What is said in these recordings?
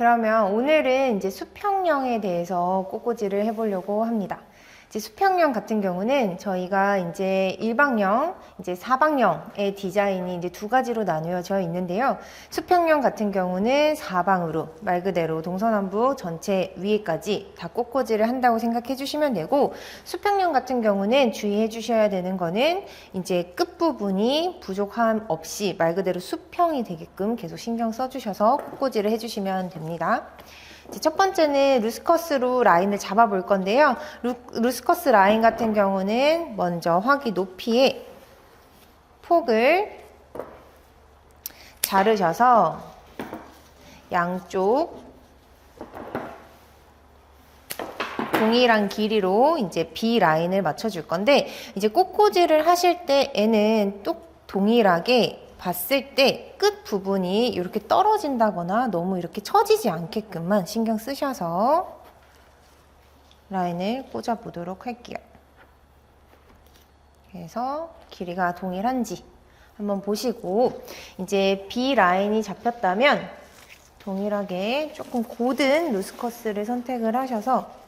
그러면 오늘은 이제 수평령에 대해서 꽃꽂이를 해보려고 합니다. 이제 수평령 같은 경우는 저희가 이제 일방령, 이제 사방령의 디자인이 이제 두 가지로 나누어져 있는데요. 수평령 같은 경우는 사방으로 말 그대로 동서남북 전체 위에까지 다 꽃꽂이를 한다고 생각해 주시면 되고, 수평령 같은 경우는 주의해 주셔야 되는 거는 이제 끝부분이 부족함 없이 말 그대로 수평이 되게끔 계속 신경 써주셔서 꽃꽂이를 해주시면 됩니다. 첫 번째는 루스커스로 라인을 잡아 볼 건데요. 루스커스 라인 같은 경우는 먼저 화기 높이의 폭을 자르셔서 양쪽 동일한 길이로 이제 B 라인을 맞춰줄 건데, 이제 꽃꽂이를 하실 때에는 또 동일하게 봤을 때 끝 부분이 이렇게 떨어진다거나 너무 이렇게 처지지 않게끔만 신경 쓰셔서 라인을 꽂아 보도록 할게요. 그래서 길이가 동일한지 한번 보시고, 이제 B 라인이 잡혔다면 동일하게 조금 고든 루스커스를 선택을 하셔서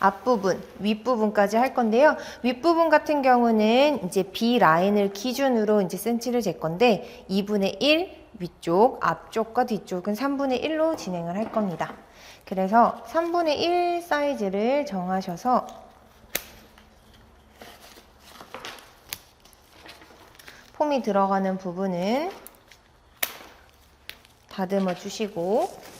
앞부분, 윗부분까지 할 건데요. 윗부분 같은 경우는 이제 B 라인을 기준으로 이제 센치를 잴 건데 2분의 1 위쪽, 앞쪽과 뒤쪽은 3분의 1로 진행을 할 겁니다. 그래서 3분의 1 사이즈를 정하셔서 폼이 들어가는 부분은 다듬어 주시고,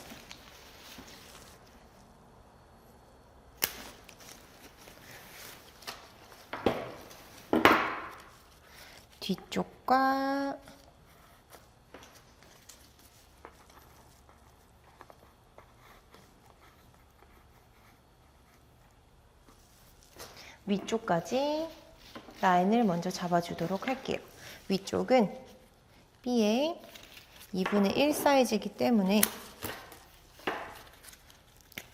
뒤쪽과 위쪽까지 라인을 먼저 잡아주도록 할게요. 위쪽은 B의 2분의 1 사이즈이기 때문에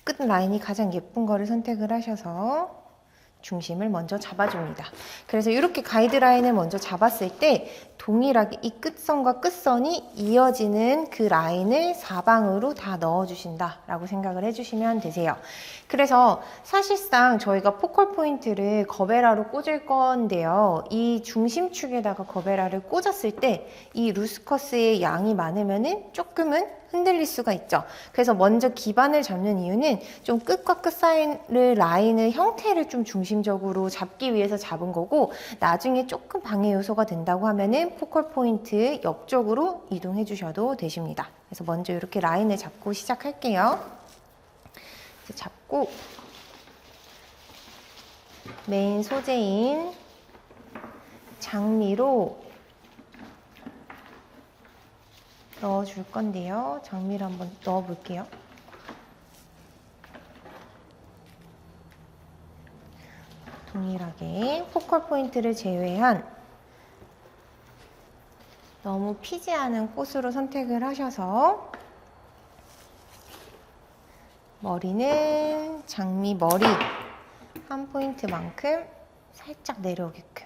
끝 라인이 가장 예쁜 거를 선택을 하셔서 중심을 먼저 잡아줍니다. 그래서 이렇게 가이드라인을 먼저 잡았을 때 동일하게 이 끝선과 끝선이 이어지는 그 라인을 사방으로 다 넣어주신다 라고 생각을 해주시면 되세요. 그래서 사실상 저희가 포컬 포인트를 거베라로 꽂을 건데요. 이 중심축에다가 거베라를 꽂았을 때 이 루스커스의 양이 많으면은 조금은 흔들릴 수가 있죠. 그래서 먼저 기반을 잡는 이유는 좀 끝과 끝 사이를 라인의 형태를 좀 중심적으로 잡기 위해서 잡은 거고, 나중에 조금 방해 요소가 된다고 하면은 포컬 포인트 옆쪽으로 이동해 주셔도 되십니다. 그래서 먼저 이렇게 라인을 잡고 시작할게요. 잡고 메인 소재인 장미로 넣어줄 건데요. 장미를 한번 넣어볼게요. 동일하게 포컬 포인트를 제외한 너무 피지 않은 꽃으로 선택을 하셔서 머리는 장미 머리 한 포인트만큼 살짝 내려오게끔.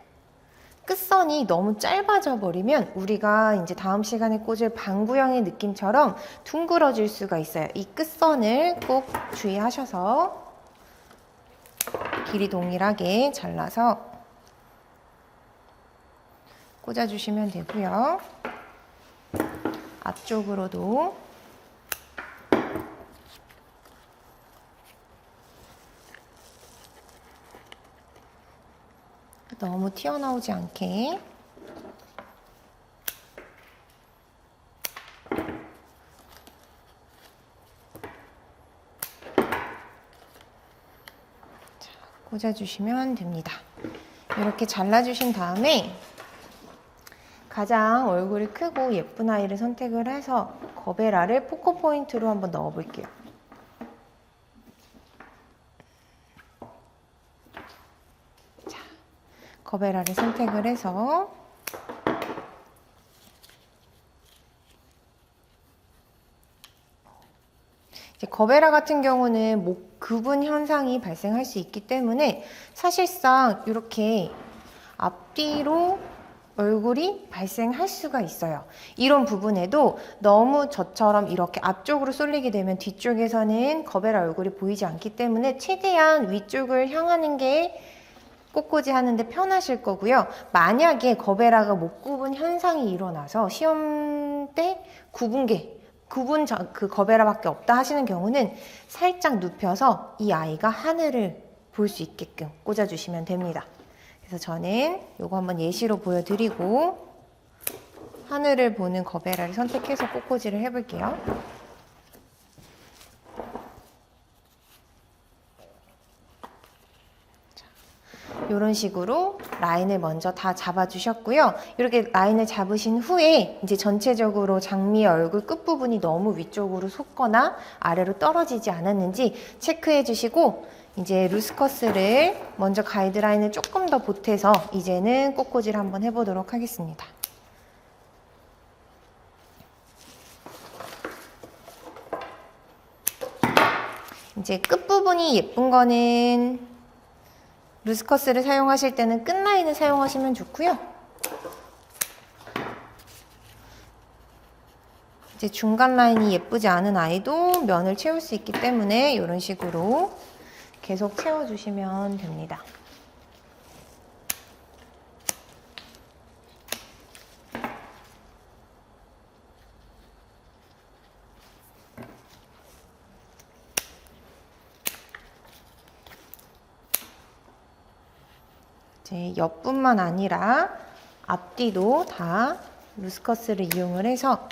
끝선이 너무 짧아져 버리면 우리가 이제 다음 시간에 꽂을 방구형의 느낌처럼 둥그러질 수가 있어요. 이 끝선을 꼭 주의하셔서 길이 동일하게 잘라서 꽂아주시면 되고요. 앞쪽으로도 너무 튀어나오지 않게 꽂아주시면 됩니다. 이렇게 잘라주신 다음에 가장 얼굴이 크고 예쁜 아이를 선택을 해서 거베라를 포커 포인트로 한번 넣어볼게요. 자, 거베라를 선택을 해서 이제 거베라 같은 경우는 목 구분 현상이 발생할 수 있기 때문에 사실상 이렇게 앞뒤로 얼굴이 발생할 수가 있어요. 이런 부분에도 너무 저처럼 이렇게 앞쪽으로 쏠리게 되면 뒤쪽에서는 거베라 얼굴이 보이지 않기 때문에 최대한 위쪽을 향하는 게 꽃꽂이 하는데 편하실 거고요. 만약에 거베라가 못 굽은 현상이 일어나서 시험 때 그 거베라밖에 없다 하시는 경우는 살짝 눕혀서 이 아이가 하늘을 볼 수 있게끔 꽂아주시면 됩니다. 그래서 저는 요거 한번 예시로 보여드리고 하늘을 보는 거베라를 선택해서 꽃꽂이를 해볼게요. 이런 식으로 라인을 먼저 다 잡아주셨고요. 이렇게 라인을 잡으신 후에 이제 전체적으로 장미의 얼굴 끝부분이 너무 위쪽으로 솟거나 아래로 떨어지지 않았는지 체크해 주시고 이제 루스커스를 먼저 가이드라인을 조금 더 보태서 이제는 꽃꽂이를 한번 해보도록 하겠습니다. 이제 끝부분이 예쁜 거는 루스커스를 사용하실 때는 끝라인을 사용하시면 좋고요. 이제 중간 라인이 예쁘지 않은 아이도 면을 채울 수 있기 때문에 이런 식으로 계속 채워주시면 됩니다. 이제 옆뿐만 아니라 앞뒤도 다 루스커스를 이용을 해서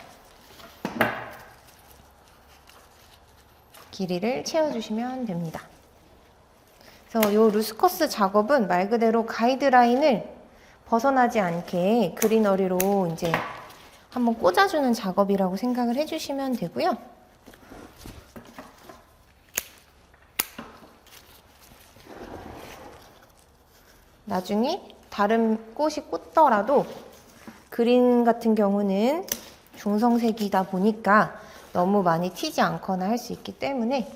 길이를 채워주시면 됩니다. 그래서 이 루스커스 작업은 말 그대로 가이드라인을 벗어나지 않게 그리너리로 이제 한번 꽂아주는 작업이라고 생각을 해주시면 되고요. 나중에 다른 꽃이 꽂더라도 그린 같은 경우는 중성색이다 보니까 너무 많이 튀지 않거나 할 수 있기 때문에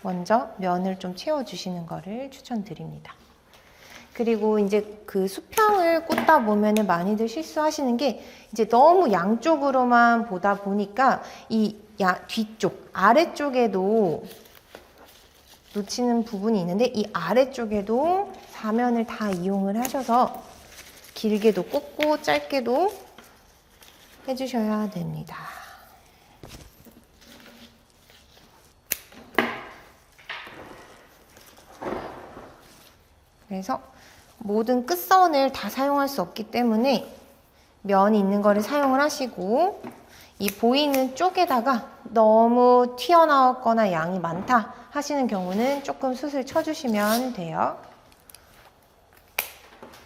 먼저 면을 좀 채워주시는 거를 추천드립니다. 그리고 이제 그 수평을 꽂다 보면은 많이들 실수하시는 게 이제 너무 양쪽으로만 보다 보니까 이 뒤쪽, 아래쪽에도 놓치는 부분이 있는데 이 아래쪽에도 사면을 다 이용을 하셔서 길게도 꽂고 짧게도 해주셔야 됩니다. 그래서 모든 끝선을 다 사용할 수 없기 때문에 면이 있는 거를 사용을 하시고 이 보이는 쪽에다가 너무 튀어나왔거나 양이 많다 하시는 경우는 조금 숱을 쳐주시면 돼요.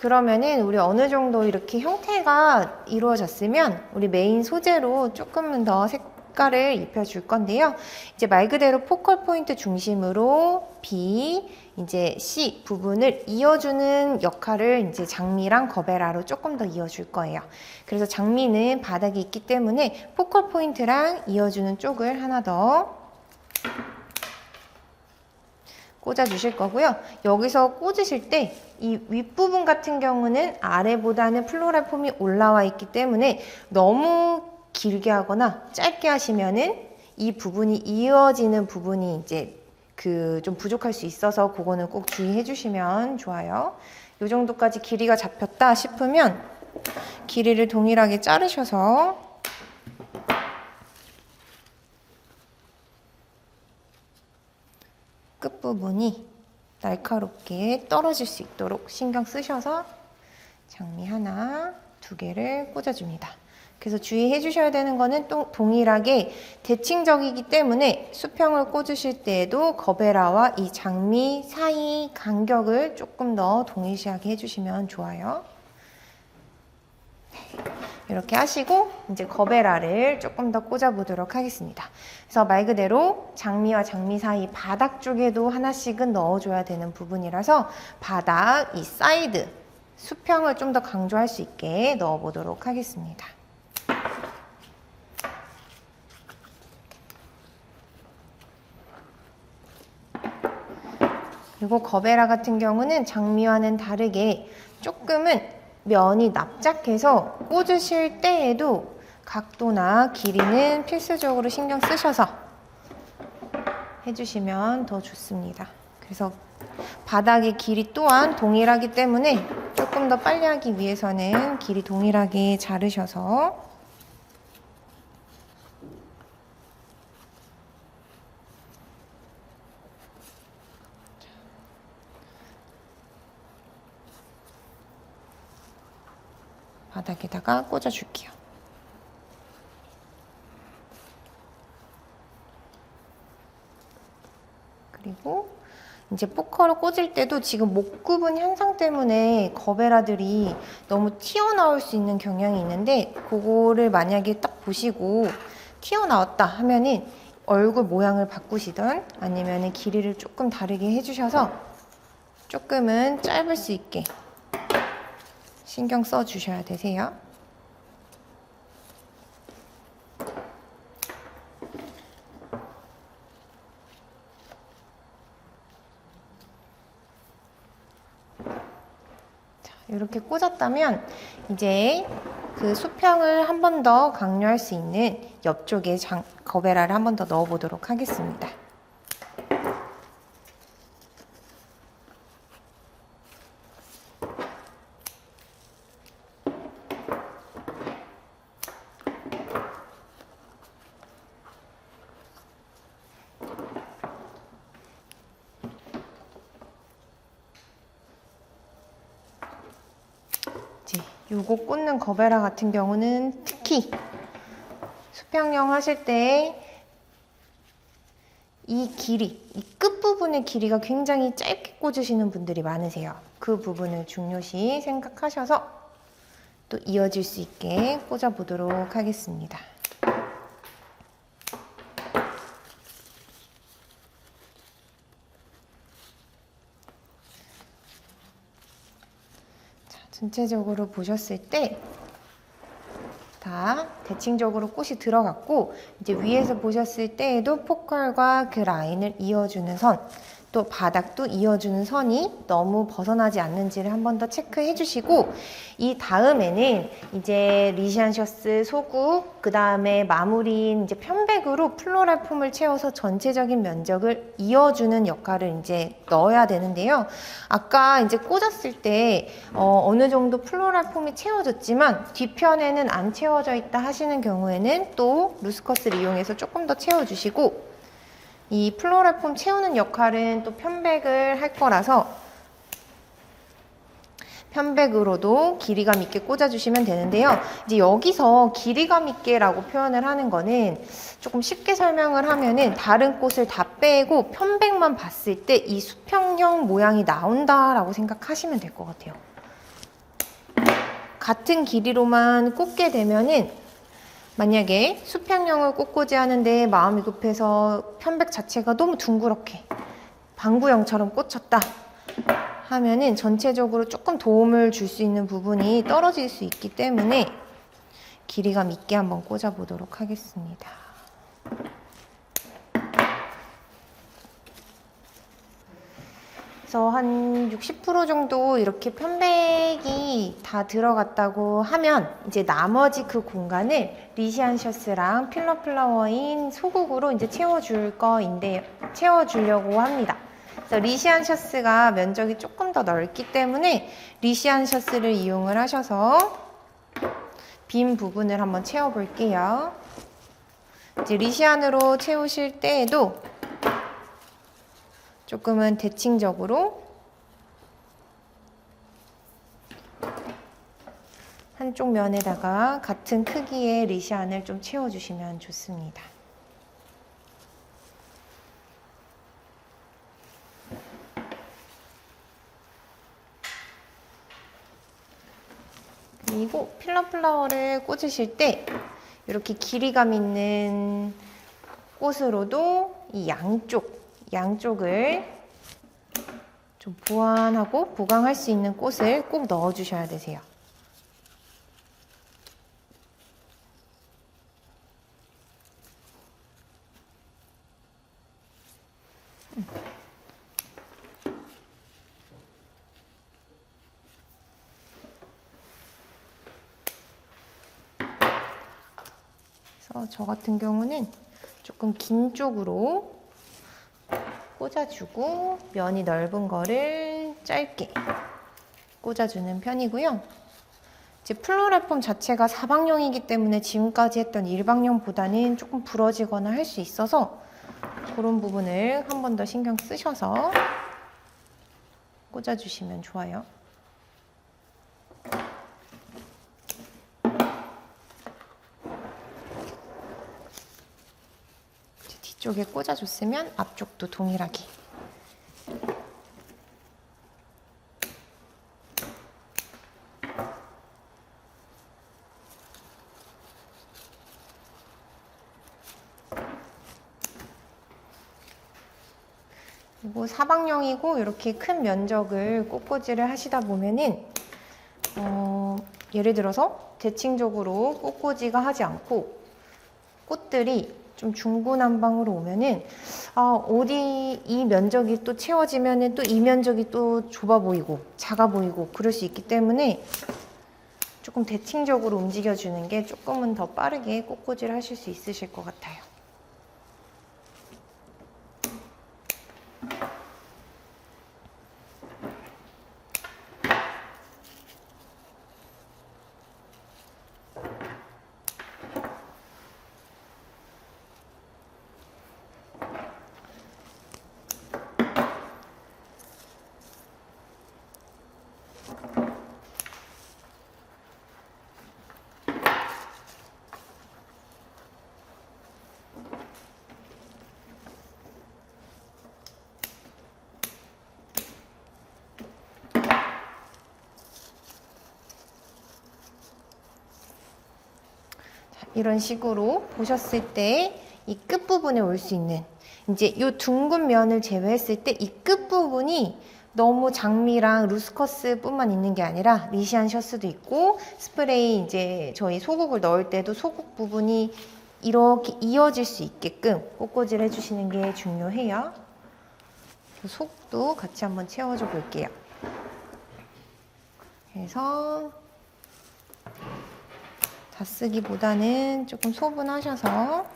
그러면은 우리 어느 정도 이렇게 형태가 이루어졌으면 우리 메인 소재로 조금은 더 색깔을 입혀줄 건데요. 이제 말 그대로 포컬 포인트 중심으로 B, 이제 C 부분을 이어주는 역할을 이제 장미랑 거베라로 조금 더 이어줄 거예요. 그래서 장미는 바닥에 있기 때문에 포컬 포인트랑 이어주는 쪽을 하나 더 꽂아주실 거고요. 여기서 꽂으실 때 이 윗부분 같은 경우는 아래보다는 플로랄 폼이 올라와 있기 때문에 너무 길게 하거나 짧게 하시면은 이 부분이 이어지는 부분이 이제 좀 부족할 수 있어서 그거는 꼭 주의해 주시면 좋아요. 이 정도까지 길이가 잡혔다 싶으면 길이를 동일하게 자르셔서 끝부분이 날카롭게 떨어질 수 있도록 신경 쓰셔서 장미 하나, 두 개를 꽂아줍니다. 그래서 주의해 주셔야 되는 거는 또 동일하게 대칭적이기 때문에 수평을 꽂으실 때에도 거베라와 이 장미 사이 간격을 조금 더 동일시하게 해주시면 좋아요. 이렇게 하시고 이제 거베라를 조금 더 꽂아보도록 하겠습니다. 그래서 말 그대로 장미와 장미 사이 바닥 쪽에도 하나씩은 넣어줘야 되는 부분이라서 바닥, 이 사이드, 수평을 좀 더 강조할 수 있게 넣어보도록 하겠습니다. 그리고 거베라 같은 경우는 장미와는 다르게 조금은 면이 납작해서 꽂으실 때에도 각도나 길이는 필수적으로 신경 쓰셔서 해주시면 더 좋습니다. 그래서 바닥의 길이 또한 동일하기 때문에 조금 더 빨리 하기 위해서는 길이 동일하게 자르셔서 바닥에다가 꽂아줄게요. 그리고 이제 포커를 꽂을 때도 지금 목 굽은 현상 때문에 거베라들이 너무 튀어나올 수 있는 경향이 있는데 그거를 만약에 딱 보시고 튀어나왔다 하면은 얼굴 모양을 바꾸시던 아니면은 길이를 조금 다르게 해주셔서 조금은 짧을 수 있게 신경 써 주셔야 되세요. 이렇게 꽂았다면 이제 그 수평을 한 번 더 강조할 수 있는 옆쪽에 거베라를 한 번 더 넣어 보도록 하겠습니다. 요거 꽂는 거베라 같은 경우는 특히 수평형 하실 때 이 길이, 이 끝부분의 길이가 굉장히 짧게 꽂으시는 분들이 많으세요. 그 부분을 중요시 생각하셔서 또 이어질 수 있게 꽂아보도록 하겠습니다. 전체적으로 보셨을 때 다 대칭적으로 꽃이 들어갔고 이제 위에서 보셨을 때에도 포컬과 그 라인을 이어주는 선, 또 바닥도 이어주는 선이 너무 벗어나지 않는지를 한 번 더 체크해 주시고 이 다음에는 이제 리시안 셔츠 소국 그 다음에 마무리인 이제 편백으로 플로랄 폼을 채워서 전체적인 면적을 이어주는 역할을 이제 넣어야 되는데요. 아까 이제 꽂았을 때 어느 정도 플로랄 폼이 채워졌지만 뒤편에는 안 채워져 있다 하시는 경우에는 또 루스컷을 이용해서 조금 더 채워주시고 이 플로랄 폼 채우는 역할은 또 편백을 할 거라서 편백으로도 길이감 있게 꽂아주시면 되는데요. 이제 여기서 길이감 있게라고 표현을 하는 거는 조금 쉽게 설명을 하면은 다른 꽃을 다 빼고 편백만 봤을 때 이 수평형 모양이 나온다라고 생각하시면 될 것 같아요. 같은 길이로만 꽂게 되면은 만약에 수평형을 꽂고자 하는데 마음이 급해서 편백 자체가 너무 둥그렇게 방구형처럼 꽂혔다 하면은 전체적으로 조금 도움을 줄 수 있는 부분이 떨어질 수 있기 때문에 길이감 있게 한번 꽂아 보도록 하겠습니다. 그래서 한 60% 정도 이렇게 편백이 다 들어갔다고 하면 이제 나머지 그 공간을 리시안 셔츠랑 필러 플라워인 소국으로 이제 채워주려고 합니다. 그래서 리시안 셔츠가 면적이 조금 더 넓기 때문에 리시안 셔츠를 이용을 하셔서 빈 부분을 한번 채워볼게요. 이제 리시안으로 채우실 때에도 조금은 대칭적으로 한쪽 면에다가 같은 크기의 리시안을 좀 채워주시면 좋습니다. 그리고 필러 플라워를 꽂으실 때 이렇게 길이감 있는 꽃으로도 이 양쪽을 좀 보완하고 보강할 수 있는 꽃을 꼭 넣어주셔야 되세요. 그래서 저 같은 경우는 조금 긴 쪽으로 꽂아주고 면이 넓은 거를 짧게 꽂아주는 편이고요. 이제 플로라폼 자체가 사방용이기 때문에 지금까지 했던 일방용보다는 조금 부러지거나 할 수 있어서 그런 부분을 한 번 더 신경 쓰셔서 꽂아주시면 좋아요. 뒤쪽에 꽂아줬으면 앞쪽도 동일하게. 그리고 사방용이고 이렇게 큰 면적을 꽃꽂이를 하시다 보면은 예를 들어서 대칭적으로 꽃꽂이가 하지 않고 꽃들이 좀 중구난방으로 오면은 어디 이 면적이 또 채워지면은 또 이 면적이 또 좁아 보이고 작아 보이고 그럴 수 있기 때문에 조금 대칭적으로 움직여주는 게 조금은 더 빠르게 꽃꽂이를 하실 수 있으실 것 같아요. 이런 식으로 보셨을 때 이 끝부분에 올 수 있는 이제 이 둥근 면을 제외했을 때 이 끝부분이 너무 장미랑 루스커스 뿐만 있는 게 아니라 리시안 셔츠도 있고 스프레이 이제 저희 소국을 넣을 때도 소국 부분이 이렇게 이어질 수 있게끔 꽃꽂이를 해주시는 게 중요해요. 속도 같이 한번 채워줘 볼게요. 그래서 다 쓰기보다는 조금 소분하셔서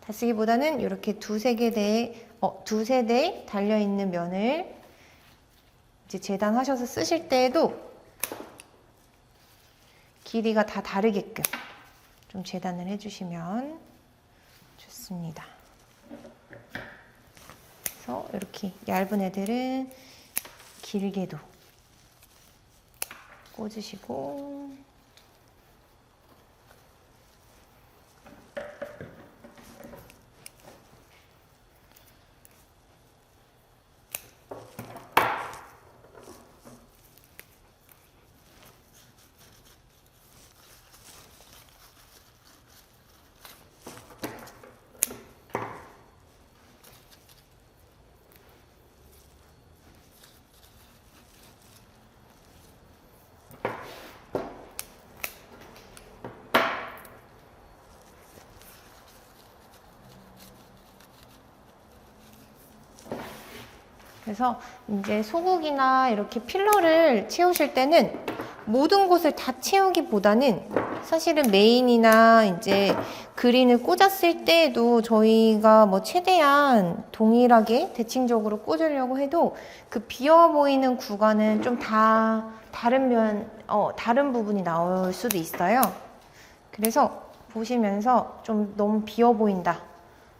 다 쓰기보다는 이렇게 두세 대 달려있는 면을 이제 재단하셔서 쓰실 때에도 길이가 다 다르게끔 좀 재단을 해주시면 좋습니다. 그래서 이렇게 얇은 애들은 길게도 꽂으시고 그래서 이제 소국이나 이렇게 필러를 채우실 때는 모든 곳을 다 채우기보다는 사실은 메인이나 이제 그린을 꽂았을 때에도 저희가 뭐 최대한 동일하게 대칭적으로 꽂으려고 해도 그 비어 보이는 구간은 좀 다른 부분이 나올 수도 있어요. 그래서 보시면서 좀 너무 비어 보인다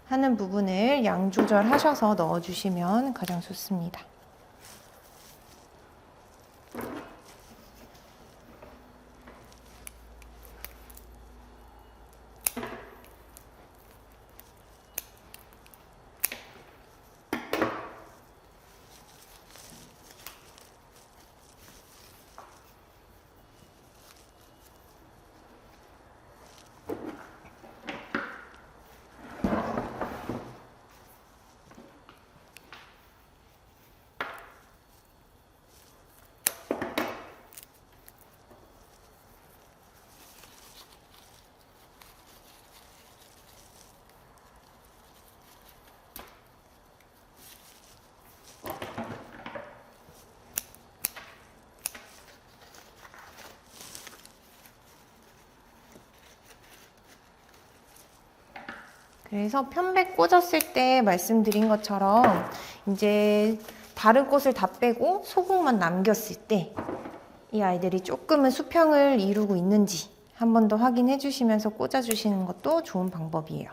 하는 부분을 양 조절하셔서 넣어주시면 가장 좋습니다. 그래서 편백 꽂았을 때 말씀드린 것처럼 이제 다른 꽃을 다 빼고 소국만 남겼을 때 이 아이들이 조금은 수평을 이루고 있는지 한 번 더 확인해 주시면서 꽂아 주시는 것도 좋은 방법이에요.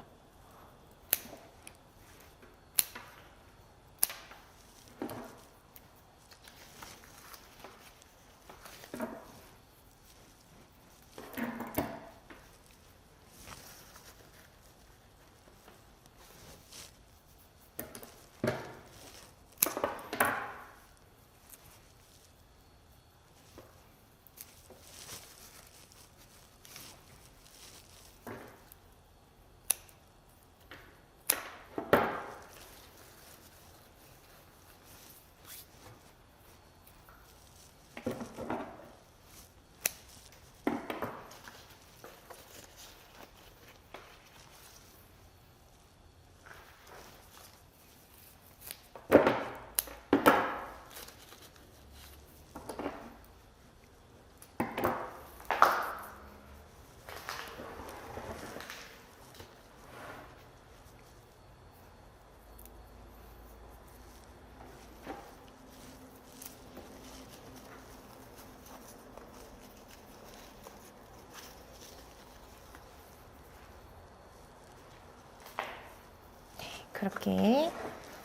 그렇게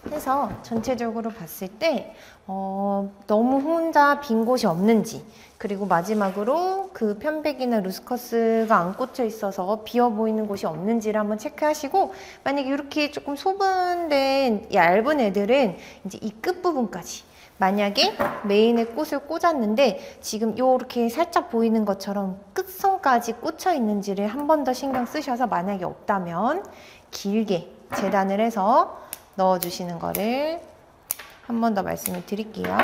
해서 전체적으로 봤을 때 너무 혼자 빈 곳이 없는지, 그리고 마지막으로 그 편백이나 루스커스가 안 꽂혀 있어서 비어 보이는 곳이 없는지를 한번 체크하시고, 만약에 이렇게 조금 소분된 얇은 애들은 이제 이 끝부분까지, 만약에 메인에 꽃을 꽂았는데 지금 이렇게 살짝 보이는 것처럼 끝선까지 꽂혀 있는지를 한 번 더 신경 쓰셔서, 만약에 없다면 길게 재단을 해서 넣어주시는 거를 한 번 더 말씀을 드릴게요.